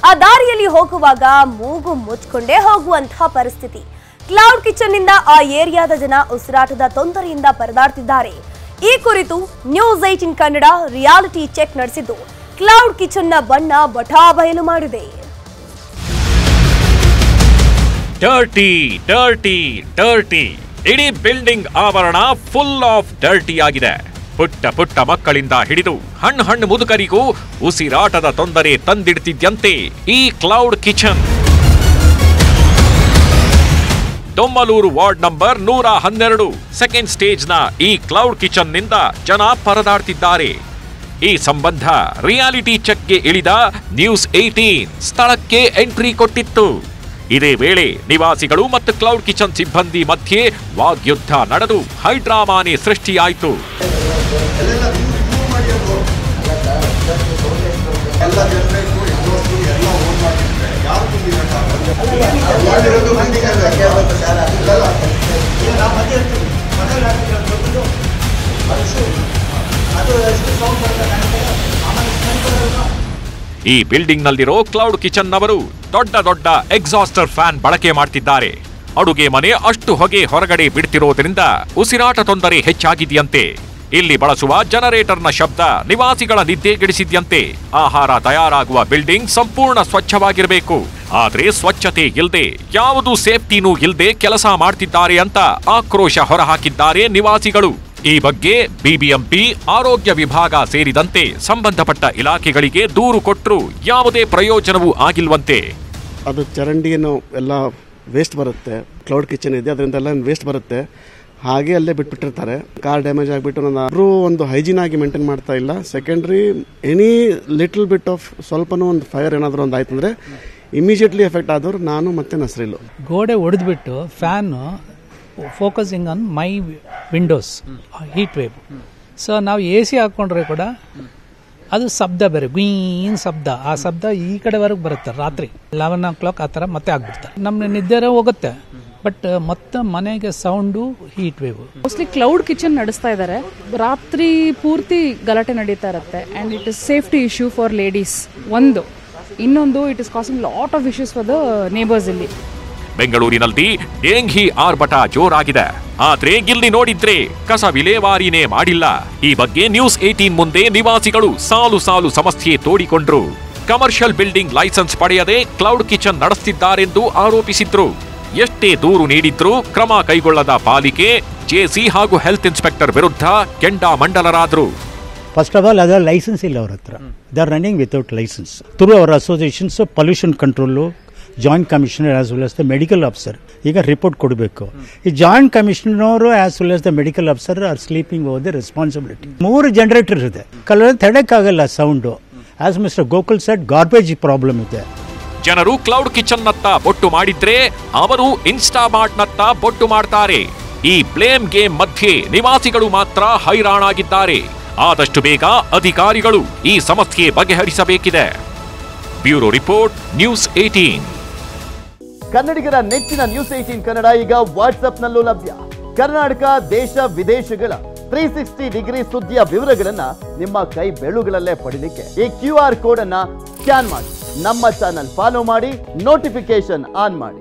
ಆ ದಾರಿಯಲ್ಲಿ ಹೋಗುವಾಗ ಮೂಗು ಮುಚ್ಕೊಂಡೇ ಹೋಗುವಂತಹ ಪರಿಸ್ಥಿತಿ. ಕ್ಲೌಡ್ ಕಿಚನ್ ನಿಂದ ಆ ಏರಿಯಾದ ಜನ ಉಸಿರಾಟದ ತೊಂದರೆಯಿಂದ ಪರದಾಡ್ತಿದ್ದಾರೆ. ಈ ಕುರಿತು ನ್ಯೂಸ್ 18 ಕನ್ನಡ ರಿಯಾಲಿಟಿ ಚೆಕ್ ನಡೆಸಿದ್ದು ಕ್ಲೌಡ್ ಕಿಚನ್ ನ ಬಣ್ಣ ಬಟಾ ಬಯಲು ಮಾಡಿದೆ. ಡರ್ಟಿ ಡರ್ಟಿ ಡರ್ಟಿ ಇಡೀ ಬಿಲ್ಡಿಂಗ್ ಆವರಣ ಫುಲ್ ಆಫ್ ಡರ್ಟಿ ಆಗಿದೆ. ಪುಟ್ಟ ಪುಟ್ಟ ಮಕ್ಕಳಿಂದ ಹಿಡಿದು ಹಣ್ಣು ಮುದುಕರಿಗೂ ಉಸಿರಾಟದ ತೊಂದರೆ ತಂದಿಡ್ತಿದ್ಯಂತೆ ಈ cloud kitchen. Domlur ward number 112 second ಸ್ಟೇಜ್ನ ಈ ಕ್ಲೌಡ್ ಕಿಚನ್ ನಿಂದ ಜನ ಪರದಾಡ್ತಿದ್ದಾರೆ. ಈ ಸಂಬಂಧ ರಿಯಾಲಿಟಿ ಚೆಕ್ಗೆ ಇಳಿದ ನ್ಯೂಸ್ 18 ಸ್ಥಳಕ್ಕೆ ಎಂಟ್ರಿ ಕೊಟ್ಟಿತ್ತು. ಇದೇ ವೇಳೆ ನಿವಾಸಿಗಳು ಮತ್ತು ಕ್ಲೌಡ್ ಕಿಚನ್ ಸಿಬ್ಬಂದಿ ಮಧ್ಯೆ ವಾಗ್ಯುದ್ಧ ನಡೆದು ಹೈಡ್ರಾಮಾನೇ ಸೃಷ್ಟಿಯಾಯಿತು. ಈ ಬಿಲ್ಡಿಂಗ್ ನಲ್ಲಿರೋ ಕ್ಲೌಡ್ ಕಿಚನ್ ನವರು ದೊಡ್ಡ ಎಕ್ಸಾಸ್ಟರ್ ಫ್ಯಾನ್ ಬಳಕೆ ಮಾಡ್ತಿದ್ದಾರೆ. ಅಡುಗೆ ಮನೆ ಅಷ್ಟು ಹೊಗೆ ಹೊರಗಡೆ ಬಿಡ್ತಿರೋದ್ರಿಂದ ಉಸಿರಾಟ ತೊಂದರೆ ಹೆಚ್ಚಾಗಿದೆಯಂತೆ. ಇಲ್ಲಿ ಬಳಸುವ ಜನರೇಟರ್ನ ಶಬ್ದ ನಿವಾಸಿಗಳ ನಿದ್ದೆಗೆಡಿಸಿದ್ಯಂತೆ. ಆಹಾರ ತಯಾರಾಗುವ ಬಿಲ್ಡಿಂಗ್ ಸಂಪೂರ್ಣ ಸ್ವಚ್ಛವಾಗಿರಬೇಕು, ಆದ್ರೆ ಸ್ವಚ್ಛತೆ ಇಲ್ಲದೆ ಯಾವುದೂ ಸೇಫ್ಟಿನೂ ಇಲ್ಲದೆ ಕೆಲಸ ಮಾಡ್ತಿದ್ದಾರೆ ಅಂತ ಆಕ್ರೋಶ ಹೊರಹಾಕಿದ್ದಾರೆ ನಿವಾಸಿಗಳು. ಈ ಬಗ್ಗೆ ಬಿಬಿಎಂಪಿ, ಆರೋಗ್ಯ ವಿಭಾಗ ಸೇರಿದಂತೆ ಸಂಬಂಧಪಟ್ಟ ಇಲಾಖೆಗಳಿಗೆ ದೂರು ಕೊಟ್ಟರು ಯಾವುದೇ ಪ್ರಯೋಜನವೂ ಆಗಿಲ್ವಂತೆ. ಅದು ಚರಂಡಿ ಎಲ್ಲ ವೇಸ್ಟ್ ಬರುತ್ತೆ, ಕ್ಲೌಡ್ ಕಿಚನ್ ಇದೆ ಅದರಿಂದೆಲ್ಲ ವೇಸ್ಟ್ ಬರುತ್ತೆ, ಹಾಗೆ ಅಲ್ಲೇ ಬಿಟ್ಬಿಟ್ಟಿರ್ತಾರೆ. ಕಾರ್ ಡ್ಯಾಮೇಜ್ ಆಗಿಬಿಟ್ಟು ನಾನು ಒಂದು ಹೈಜೀನ್ ಆಗಿ ಮೇಂಟೈನ್ ಮಾಡ್ತಾ ಇಲ್ಲ. Secondary any little bit of ಸ್ವಲ್ಪನೂ ಒಂದು ಫೈರ್ ಏನಾದರೂ ಒಂದು ಆಯ್ತು ಅಂದರೆ ಇಮಿಡಿಯೇಟ್ಲಿ ಎಫೆಕ್ಟ್ ಆದವರು ನಾನು ಮತ್ತೆ ನಸರಿಲು. ಗೋಡೆ ಒಡೆದ್ಬಿಟ್ಟು fan focusing on my windows, heat wave. So ನಾವು AC ಹಾಕೊಂಡ್ರೆ ಕೂಡ ಅದು ಶಬ್ದ ಬೇರೆ, ಗುಯೀನ್ ಶಬ್ದ. ಆ ಶಬ್ದ ಈ ಕಡೆವರೆಗೆ ಬರುತ್ತೆ. ರಾತ್ರಿ 11 o'clock ಆ ಥರ ಮತ್ತೆ ಆಗ್ಬಿಡ್ತಾರೆ. ನಮ್ಮ ನಿದ್ದೆ ಹೋಗುತ್ತೆ, ಬಟ್ ಮತ್ತೆ ಮನೆಗೆ sound, heat wave. Mostly cloud kitchen ನಡೆಸ್ತಾ ಇದ್ದಾರೆ. ರಾತ್ರಿ ಪೂರ್ತಿ ಗಲಾಟೆ ನಡೀತಾ ಇರುತ್ತೆ and it is safety issue for ladies. ಇನ್ನೊಂದು it is causing lot of issues for the neighbours. ಇಲ್ಲಿ ಬೆಂಗಳೂರಿನಲ್ಲಿ ಡೆಂಘಿ ಆರ್ಭಟ ಜೋರಾಗಿದೆ, ಆದ್ರೆ ಇಲ್ಲಿ ನೋಡಿದ್ರೆ ಕಸ ವಿಲೇವಾರಿನೇ ಮಾಡಿಲ್ಲ. ಈ ಬಗ್ಗೆ ನ್ಯೂಸ್ 18 ಮುಂದೆ ನಿವಾಸಿಗಳು ಸಾಲು ಸಮಸ್ಯೆ ತೋಡಿಕೊಂಡ್ರು. ಕಮರ್ಷಿಯಲ್ ಬಿಲ್ಡಿಂಗ್ ಲೈಸೆನ್ಸ್ ಪಡೆಯದೆ ಕ್ಲೌಡ್ ಕಿಚನ್ ನಡೆಸುತ್ತಿದ್ದಾರೆಂದು ಆರೋಪಿಸಿದ್ರು. ಎಷ್ಟೇ ದೂರು ನೀಡಿದ್ರೂ ಕ್ರಮ ಕೈಗೊಳ್ಳದ ಪಾಲಿಕೆ, ಜೆಸಿ ಹಾಗೂ ಹೆಲ್ತ್ ಇನ್ಸ್ಪೆಕ್ಟರ್ ವಿರುದ್ಧ ಕೆಂಡಾಮಂಡಲರಾದ್ರು. ಫಸ್ಟ್ ಆಫ್ ಆಲ್ ಅದರ ಲೈಸೆನ್ಸ್ ಇಲ್ಲ ಅವ್ರ ಹತ್ರ. They are running without licence. Through our associations pollution control, joint commissioner as well as the medical officer ಈಗ ರಿಪೋರ್ಟ್ ಕೊಡಬೇಕು. ಈ joint commissioner as well as the medical officer are sleeping over the responsibility. 3 generator ಇದೆ, ತಡೆಯಕ್ಕಾಗಲ್ಲ sound. As mister Gokul said, garbage problem ಇದೆ. ಜನರು cloud kitchen ನತ್ತ ಬೊಟ್ಟು ಮಾಡಿದ್ರೆ ಅವರು ಇನ್ಸ್ಟಾಮಾರ್ಟ್ ನತ್ತ ಬೊಟ್ಟು ಮಾಡ್ತಾರೆ. ಈ ಬ್ಲೇಮ್ ಗೇಮ್ ಮಧ್ಯೆ ನಿವಾಸಿಗಳು ಮಾತ್ರ ಹೈರಾಣಾಗಿದ್ದಾರೆ. ಆದಷ್ಟು ಬೇಗ ಅಧಿಕಾರಿಗಳು ಈ ಸಮಸ್ಯೆ ಬಗೆಹರಿಸಬೇಕಿದೆ. Bureau report, news 18. ಕನ್ನಡಿಗರ ನೆಚ್ಚಿನ ನ್ಯೂಸ್ 18 ಕನ್ನಡ ಈಗ ವಾಟ್ಸ್ಆಪ್ನಲ್ಲೂ ಲಭ್ಯ. ಕರ್ನಾಟಕ, ದೇಶ ವಿದೇಶಗಳ 360 ಡಿಗ್ರಿ ಸುದ್ದಿಯ ವಿವರಗಳನ್ನ ನಿಮ್ಮ ಕೈ ಬೆರಳುಗಳಲ್ಲೇ ಪಡಿಲಿಕ್ಕೆ ಈ QR ಕೋಡ್ ಅನ್ನ ಸ್ಕ್ಯಾನ್ ಮಾಡಿ, ನಮ್ಮ ಚಾನಲ್ ಫಾಲೋ ಮಾಡಿ, ನೋಟಿಫಿಕೇಶನ್ ಆನ್ ಮಾಡಿ.